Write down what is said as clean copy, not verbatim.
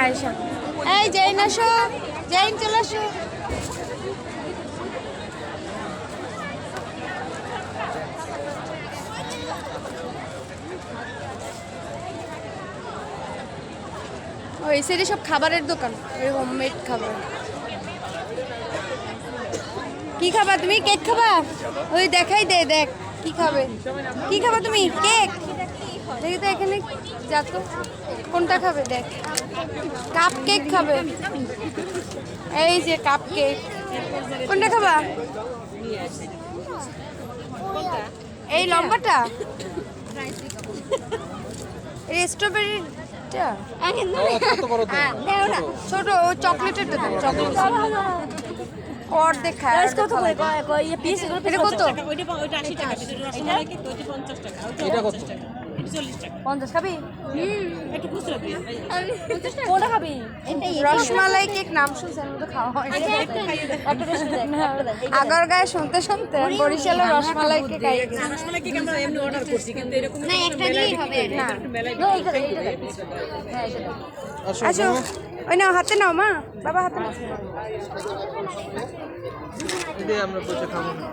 আয়শা এই জেন আসো, জেন চলে আসো। ওই সাইডে সব খাবারের দোকান, ওই হোমমেড খাবার। কি খাবা তুমি? কেক খাবা? ওই দেখাই দে, দেখ কি খাবে। কি খাবা তুমি? কেক দেখি তো এখানে, যা তো কোনটা খাবে দেখ। কাপ কেক খাবে, এই যে কাপ কেক। কোনটা খাবা? এই লম্বাটা, এই স্ট্রবেরিটা, ছোট চকলেটের তো চকলেট কর দেখা। কত কত? 50 খাবি? কোনটা খাবি? রসমালাই কেক নাম শুনছেন, তো খাওয়া হয়। আগারগাঁয়ে শুনতে শুনতে বরিশালের রসমালাই কেক খাই। রসমালাই কেক আমরা এমনি অর্ডার করছি, কিন্তু এরকম না একটা দিয়েই হবে না। আসো, ওই নাও হাতে নাও মা, বাবা হাতে নাও। আমরা বসে খাবো না।